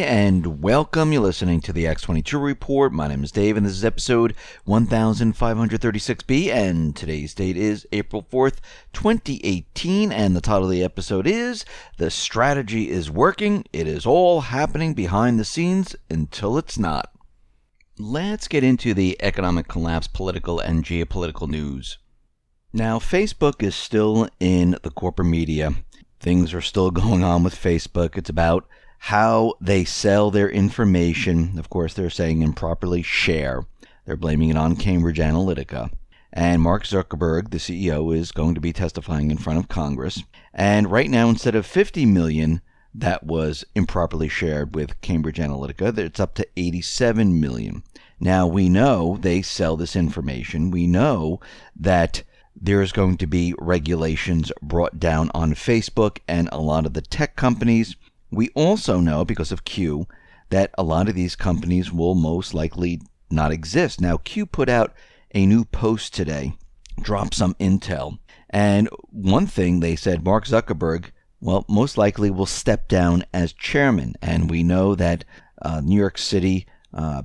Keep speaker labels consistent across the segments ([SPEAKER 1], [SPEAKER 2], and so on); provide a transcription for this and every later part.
[SPEAKER 1] and welcome. You're listening to the X22 Report. My name is Dave, and this is episode 1536B, and today's date is April 4th, 2018, and the title of the episode is The Strategy is Working. It is all happening behind the scenes until it's not. Let's get into the economic collapse, political, and geopolitical news. Now, Facebook is still in the corporate media. Things are still going on with Facebook. It's about how they sell their information. Of course, they're saying improperly share. They're blaming it on Cambridge Analytica. And Mark Zuckerberg, the CEO, is going to be testifying in front of Congress. And right now, instead of 50 million that was improperly shared with Cambridge Analytica, it's up to 87 million. Now, we know they sell this information. We know that there's going to be regulations brought down on Facebook and a lot of the tech companies. We also know, because of Q, that a lot of these companies will most likely not exist. Now, Q put out a new post today, dropped some intel. And one thing they said, Mark Zuckerberg, most likely will step down as chairman. And we know that New York City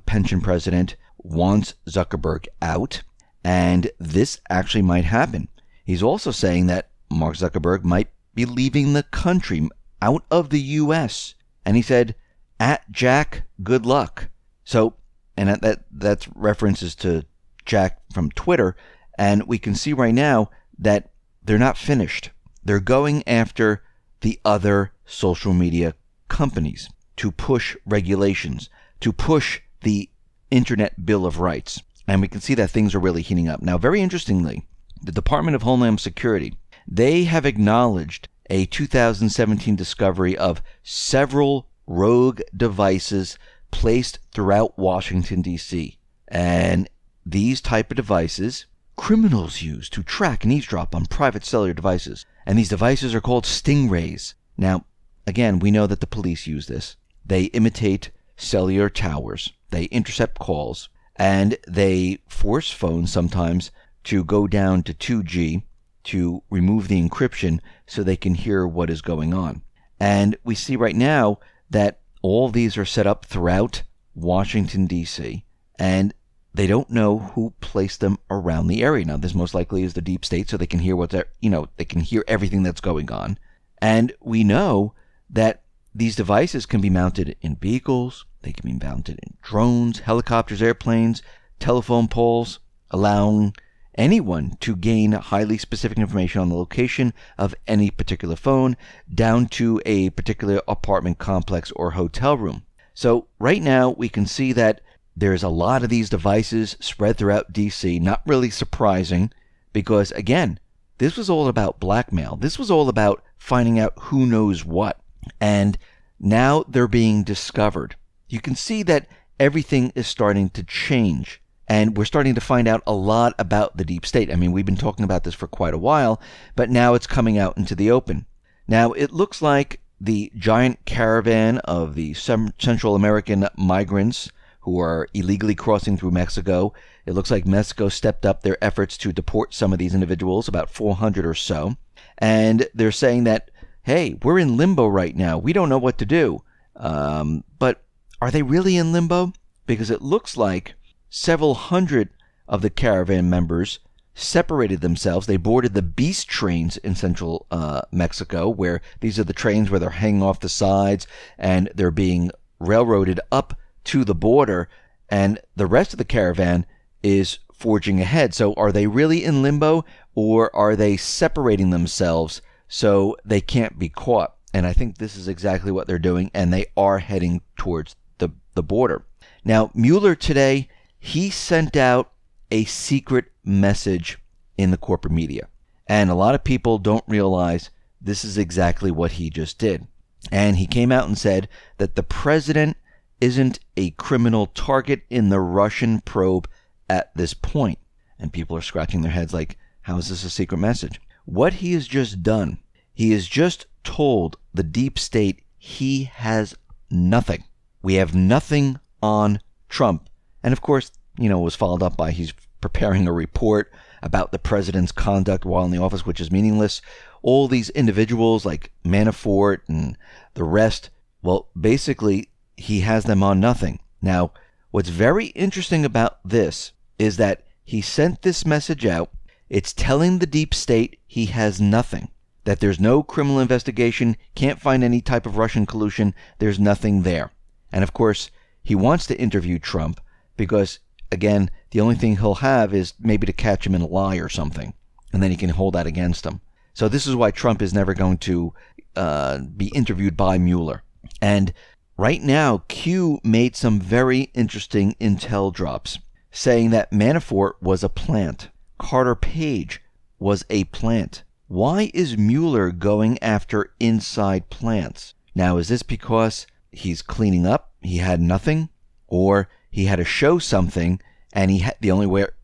[SPEAKER 1] pension president wants Zuckerberg out. And this actually might happen. He's also saying that Mark Zuckerberg might be leaving the country, out of the U.S. And he said, "At Jack, good luck." So, and that's references to Jack from Twitter. And we can see right now that they're not finished. They're going after the other social media companies to push regulations, to push the Internet Bill of Rights. And we can see that things are really heating up. Now, very interestingly, the Department of Homeland Security, they have acknowledged a 2017 discovery of several rogue devices placed throughout Washington, D.C. And these type of devices, criminals use to track and eavesdrop on private cellular devices. And these devices are called stingrays. Now, again, we know that the police use this. They imitate cellular towers. They intercept calls. And they force phones sometimes to go down to 2G to remove the encryption so they can hear what is going on. And we see right now that all these are set up throughout Washington, D.C., and they don't know who placed them around the area. Now, this most likely is the deep state, so they can hear they can hear everything that's going on. And we know that these devices can be mounted in vehicles, they can be mounted in drones, helicopters, airplanes, telephone poles, allowing anyone to gain highly specific information on the location of any particular phone down to a particular apartment complex or hotel room. So right now we can see that there's a lot of these devices spread throughout DC. Not really surprising because, again, this was all about blackmail. This was all about finding out who knows what. And now they're being discovered. You can see that everything is starting to change. And we're starting to find out a lot about the deep state. I mean, we've been talking about this for quite a while, but now it's coming out into the open. Now, it looks like the giant caravan of the Central American migrants who are illegally crossing through Mexico, it looks like Mexico stepped up their efforts to deport some of these individuals, about 400 or so. And they're saying that, hey, we're in limbo right now. We don't know what to do. But are they really in limbo? Because it looks like several hundred of the caravan members separated themselves. They boarded the beast trains in central Mexico, where these are the trains where they're hanging off the sides and they're being railroaded up to the border, and the rest of the caravan is forging ahead. So are they really in limbo, or are they separating themselves so they can't be caught? And I think this is exactly what they're doing, and they are heading towards the border. Now, Mueller today, he sent out a secret message in the corporate media. And a lot of people don't realize this is exactly what he just did. And he came out and said that the president isn't a criminal target in the Russian probe at this point. And people are scratching their heads like, how is this a secret message? What he has just done, he has just told the deep state he has nothing. We have nothing on Trump. And of course, was followed up by he's preparing a report about the president's conduct while in the office, which is meaningless. All these individuals like Manafort and the rest, well, basically, he has them on nothing. Now, what's very interesting about this is that he sent this message out. It's telling the deep state he has nothing, that there's no criminal investigation, can't find any type of Russian collusion, there's nothing there. And of course, he wants to interview Trump because, again, the only thing he'll have is maybe to catch him in a lie or something, and then he can hold that against him. So this is why Trump is never going to be interviewed by Mueller. And right now, Q made some very interesting intel drops, saying that Manafort was a plant. Carter Page was a plant. Why is Mueller going after inside plants? Now, is this because he's cleaning up, he had nothing, or he had to show something, and the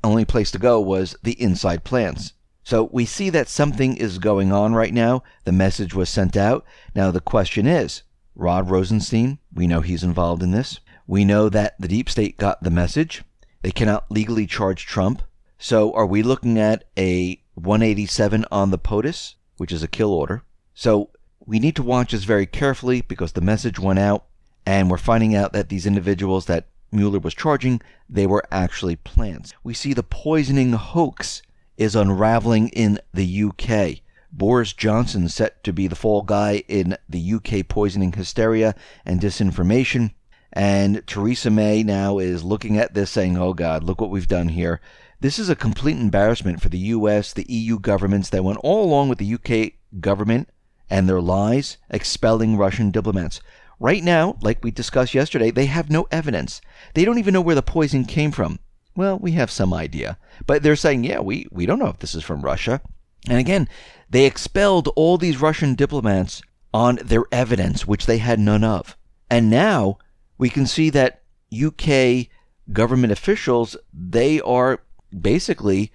[SPEAKER 1] only place to go was the inside plants? So we see that something is going on right now. The message was sent out. Now the question is, Rod Rosenstein, we know he's involved in this. We know that the deep state got the message. They cannot legally charge Trump. So are we looking at a 187 on the POTUS, which is a kill order? So we need to watch this very carefully because the message went out, and we're finding out that these individuals that Mueller was charging, they were actually plants. We see the poisoning hoax is unraveling in the UK. Boris Johnson set to be the fall guy in the UK poisoning hysteria and disinformation. And Theresa May now is looking at this saying, oh God, look what we've done here. This is a complete embarrassment for the US, the EU governments that went all along with the UK government and their lies, expelling Russian diplomats. Right now, like we discussed yesterday, they have no evidence. They don't even know where the poison came from. Well, we have some idea. But they're saying, yeah, we don't know if this is from Russia. And again, they expelled all these Russian diplomats on their evidence, which they had none of. And now we can see that UK government officials, they are basically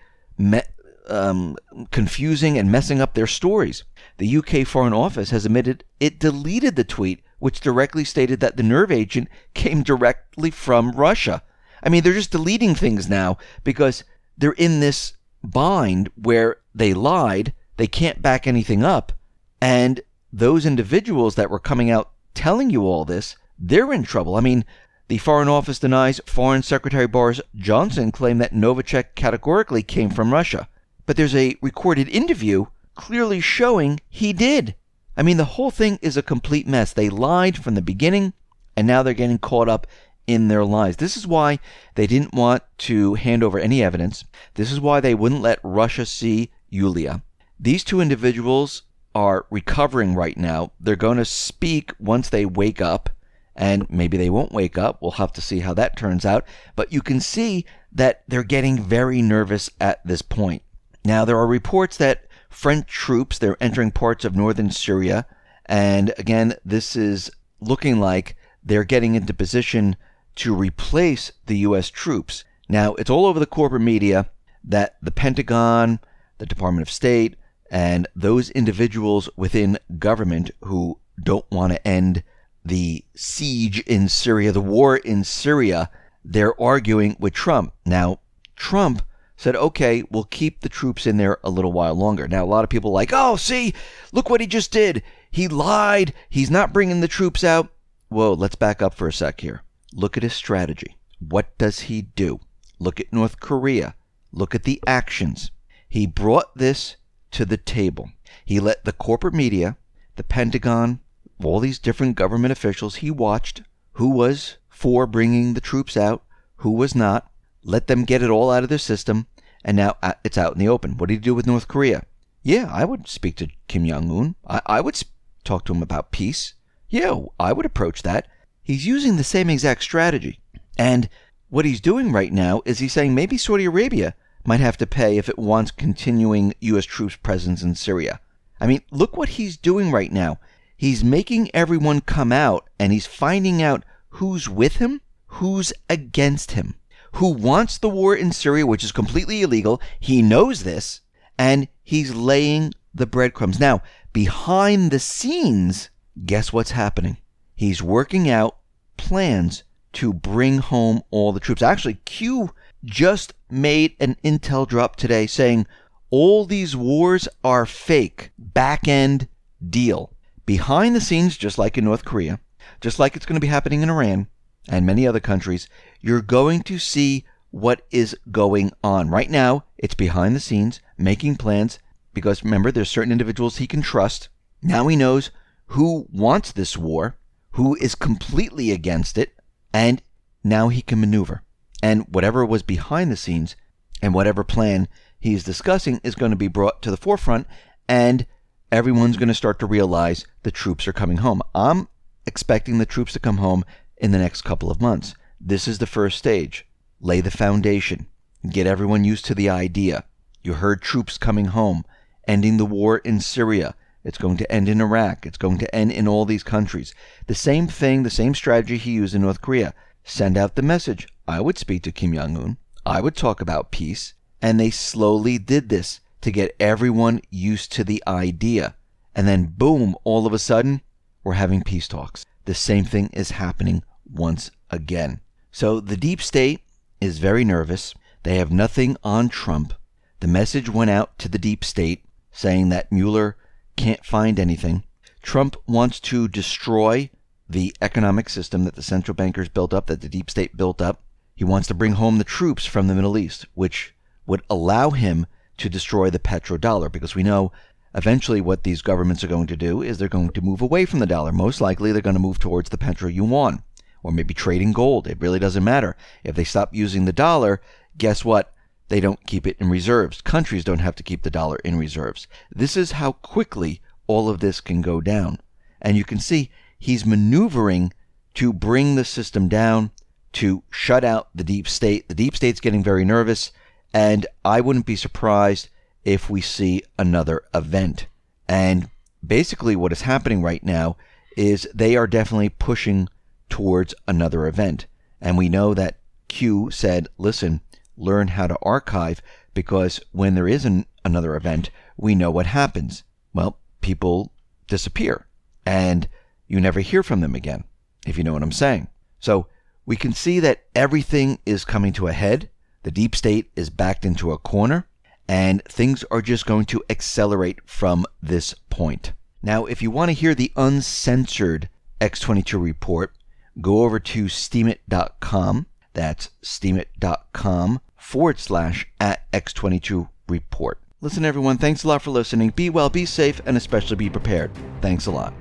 [SPEAKER 1] confusing and messing up their stories. The UK Foreign Office has admitted it deleted the tweet, which directly stated that the nerve agent came directly from Russia. I mean, they're just deleting things now because they're in this bind where they lied, they can't back anything up, and those individuals that were coming out telling you all this, they're in trouble. I mean, the Foreign Office denies Foreign Secretary Boris Johnson claimed that Novichok categorically came from Russia. But there's a recorded interview clearly showing he did. I mean, the whole thing is a complete mess. They lied from the beginning, and now they're getting caught up in their lies. This is why they didn't want to hand over any evidence. This is why they wouldn't let Russia see Yulia. These two individuals are recovering right now. They're going to speak once they wake up, and maybe they won't wake up. We'll have to see how that turns out. But you can see that they're getting very nervous at this point. Now, there are reports that French troops, they're entering parts of northern Syria. And again, this is looking like they're getting into position to replace the U.S. troops. Now, it's all over the corporate media that the Pentagon, the Department of State, and those individuals within government who don't want to end the siege in Syria, the war in Syria, they're arguing with Trump. Now, Trump said, okay, we'll keep the troops in there a little while longer. Now, a lot of people are like, oh, see, look what he just did. He lied. He's not bringing the troops out. Whoa, let's back up for a sec here. Look at his strategy. What does he do? Look at North Korea. Look at the actions. He brought this to the table. He let the corporate media, the Pentagon, all these different government officials, he watched who was for bringing the troops out, who was not, let them get it all out of their system, and now it's out in the open. What did he do with North Korea? Yeah, I would speak to Kim Jong-un. I would talk to him about peace. Yeah, I would approach that. He's using the same exact strategy. And what he's doing right now is he's saying maybe Saudi Arabia might have to pay if it wants continuing U.S. troops presence in Syria. I mean, look what he's doing right now. He's making everyone come out, and he's finding out who's with him, who's against him, who wants the war in Syria, which is completely illegal. He knows this, and he's laying the breadcrumbs. Now, behind the scenes, guess what's happening? He's working out plans to bring home all the troops. Actually, Q just made an intel drop today saying all these wars are fake, back-end deal. Behind the scenes, just like in North Korea, just like it's going to be happening in Iran and many other countries. You're going to see what is going on. Right now, it's behind the scenes, making plans, because remember, there's certain individuals he can trust. Now he knows who wants this war, who is completely against it, and now he can maneuver. And whatever was behind the scenes and whatever plan he's discussing is going to be brought to the forefront, and everyone's going to start to realize the troops are coming home. I'm expecting the troops to come home in the next couple of months. This is the first stage. Lay the foundation. Get everyone used to the idea. You heard troops coming home, ending the war in Syria. It's going to end in Iraq. It's going to end in all these countries. The same thing, the same strategy he used in North Korea. Send out the message. I would speak to Kim Jong-un. I would talk about peace. And they slowly did this to get everyone used to the idea. And then boom, all of a sudden, we're having peace talks. The same thing is happening once again. So the deep state is very nervous. They have nothing on Trump. The message went out to the deep state saying that Mueller can't find anything. Trump wants to destroy the economic system that the central bankers built up, that the deep state built up. He wants to bring home the troops from the Middle East, which would allow him to destroy the petrodollar, because we know eventually what these governments are going to do is they're going to move away from the dollar. Most likely they're going to move towards the petro yuan, or maybe trading gold. It really doesn't matter. If they stop using the dollar, guess what? They don't keep it in reserves. Countries don't have to keep the dollar in reserves. This is how quickly all of this can go down. And you can see he's maneuvering to bring the system down, to shut out the deep state. The deep state's getting very nervous, and I wouldn't be surprised if we see another event. And basically what is happening right now is they are definitely pushing towards another event. And we know that Q said, listen, learn how to archive, because when there is another event, we know what happens. Well, people disappear, and you never hear from them again, if you know what I'm saying. So we can see that everything is coming to a head. The deep state is backed into a corner, and things are just going to accelerate from this point. Now, if you want to hear the uncensored X22 report, go over to steemit.com. That's steemit.com/@X22 report. Listen, everyone, thanks a lot for listening. Be well, be safe, and especially be prepared. Thanks a lot.